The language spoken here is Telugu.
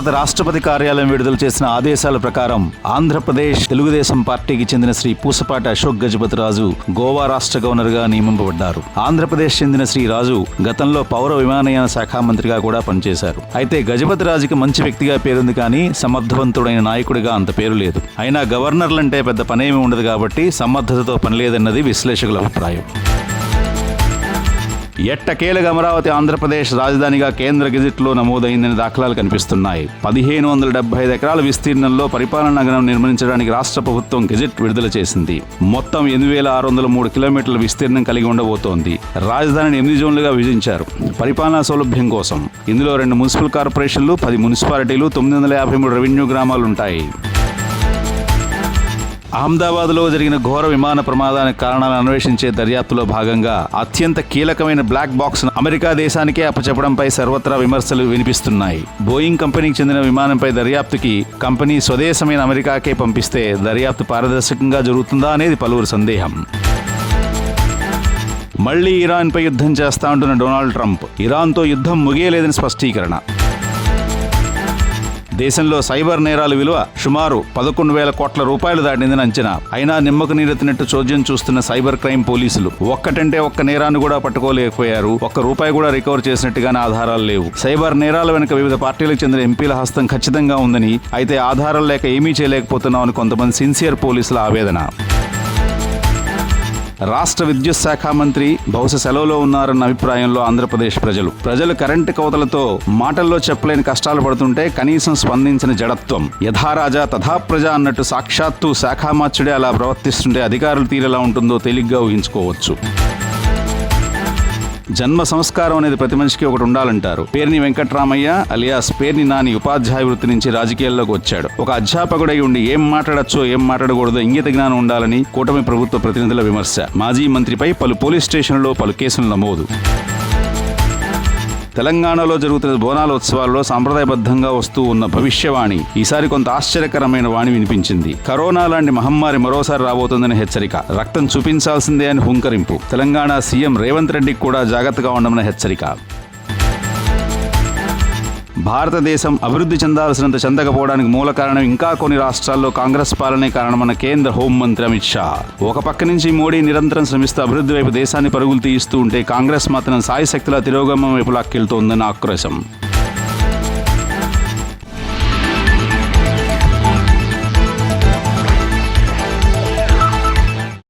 భారత రాష్ట్రపతి కార్యాలయం విడుదల చేసిన ఆదేశాల ప్రకారం ఆంధ్రప్రదేశ్ తెలుగుదేశం పార్టీకి చెందిన శ్రీ పూసపాటి అశోక్ గజపతిరాజు గోవా రాష్ట్ర గవర్నర్గా నియమింపబడ్డారు. ఆంధ్రప్రదేశ్ చెందిన శ్రీ రాజు గతంలో పౌర విమానయాన శాఖ మంత్రిగా కూడా పనిచేశారు. అయితే గజపతిరాజుకి మంచి వ్యక్తిగా పేరుంది, కానీ సమర్థవంతుడైన నాయకుడిగా అంత పేరు లేదు. అయినా గవర్నర్లంటే పెద్ద పనేమీ ఉండదు కాబట్టి సమర్థతతో పనిలేదన్నది విశ్లేషకుల అభిప్రాయం. ఎట్టకేలకు అమరావతి ఆంధ్రప్రదేశ్ రాజధానిగా కేంద్ర గెజిట్లో నమోదైందని దాఖలాలు కనిపిస్తున్నాయి. 1575 ఎకరాల విస్తీర్ణంలో పరిపాలనా నగరం నిర్మించడానికి రాష్ట్ర ప్రభుత్వం గెజిట్ విడుదల చేసింది. మొత్తం 8603 కిలోమీటర్ల విస్తీర్ణం కలిగి ఉండబోతోంది. రాజధానిని 8 జోన్లుగా విభజించారు పరిపాలనా సౌలభ్యం కోసం. ఇందులో 2 మున్సిపల్ కార్పొరేషన్లు, 10 మున్సిపాలిటీలు, 953 రెవెన్యూ గ్రామాలుంటాయి. అహ్మదాబాద్లో జరిగిన ఘోర విమాన ప్రమాదానికి కారణాలను అన్వేషించే దర్యాప్తులో భాగంగా అత్యంత కీలకమైన బ్లాక్ బాక్స్ అమెరికా దేశానికే అప్పచెప్పడంపై సర్వత్రా విమర్శలు వినిపిస్తున్నాయి. బోయింగ్ కంపెనీకి చెందిన విమానంపై దర్యాప్తుకి కంపెనీ స్వదేశమైన అమెరికాకే పంపిస్తే దర్యాప్తు పారదర్శకంగా జరుగుతుందా అనేది పలువురు సందేహం. మళ్లీ ఇరాన్పై యుద్ధం చేస్తా అంటున్న డొనాల్డ్ ట్రంప్ ఇరాన్తో యుద్ధం ముగియలేదని స్పష్టీకరణ. దేశంలో సైబర్ నేరాల విలువ సుమారు 11,000 కోట్ల రూపాయలు దాటిందని అంచనా. అయినా నిమ్మకు నీరెత్తినట్టు చోద్యం చూస్తున్న సైబర్ క్రైమ్ పోలీసులు ఒక్కటంటే ఒక్క నేరాన్ని కూడా పట్టుకోలేకపోయారు. ₹1 కూడా రికవర్ చేసినట్టుగానే ఆధారాలు లేవు. సైబర్ నేరాల వెనుక వివిధ పార్టీలకు చెందిన ఎంపీల హస్తం ఖచ్చితంగా ఉందని, అయితే ఆధారాలు లేక ఏమీ చేయలేకపోతున్నామని కొంతమంది సిన్సియర్ పోలీసుల ఆవేదన. రాష్ట్ర విద్యుత్ శాఖ మంత్రి బహుశా సెలవులో ఉన్నారన్న అభిప్రాయంలో ఆంధ్రప్రదేశ్ ప్రజలు కరెంటు కోతలతో మాటల్లో చెప్పలేని కష్టాలు పడుతుంటే కనీసం స్పందించిన జడత్వం. యథారాజా తథా ప్రజ అన్నట్టు సాక్షాత్తు శాఖామాత్యుడే అలా ప్రవర్తిస్తుంటే అధికారులు తీరెలా ఉంటుందో తేలిగ్గా ఊహించుకోవచ్చు. జన్మ సంస్కారం అనేది ప్రతి మనిషికి ఒకటి ఉండాలంటారు. పేర్ని వెంకట్రామయ్య అలియాస్ పేర్ని నాని ఉపాధ్యాయ వృత్తి నుంచి రాజకీయాల్లోకి వచ్చాడు. ఒక అధ్యాపకుడై ఉండి ఏం మాట్లాడచ్చో ఏం మాట్లాడకూడదో ఇంగిత జ్ఞానం ఉండాలని కూటమి ప్రభుత్వ ప్రతినిధుల విమర్శ. మాజీ మంత్రిపై పలు పోలీస్ స్టేషన్లలో పలు కేసులు నమోదు. తెలంగాణలో జరుగుతున్న బోనాల ఉత్సవాల్లో సాంప్రదాయబద్ధంగా వస్తూ ఉన్న భవిష్యవాణి ఈసారి కొంత ఆశ్చర్యకరమైన వాణి వినిపించింది. కరోనా లాంటి మహమ్మారి మరోసారి రాబోతుందని హెచ్చరిక. రక్తం చూపించాల్సిందే అని హుంకరింపు. తెలంగాణ సీఎం రేవంత్ రెడ్డికి కూడా జాగ్రత్తగా ఉండమని హెచ్చరిక. భారతదేశం అభివృద్ధి చెందాల్సినంత చెందకపోవడానికి మూల కారణం ఇంకా కొన్ని రాష్ట్రాల్లో కాంగ్రెస్ పాలనే కారణమన్న కేంద్ర హోంమంత్రి అమిత్ షా. ఒక పక్క నుంచి మోడీ నిరంతరం శ్రమిస్తూ అభివృద్ధి వైపు దేశాన్ని పరుగులు తీయిస్తూ ఉంటే కాంగ్రెస్ మాత్రం సాయశక్తిలా తిరోగమనం వైపు లాక్కెళ్తోందని ఆక్రోశం.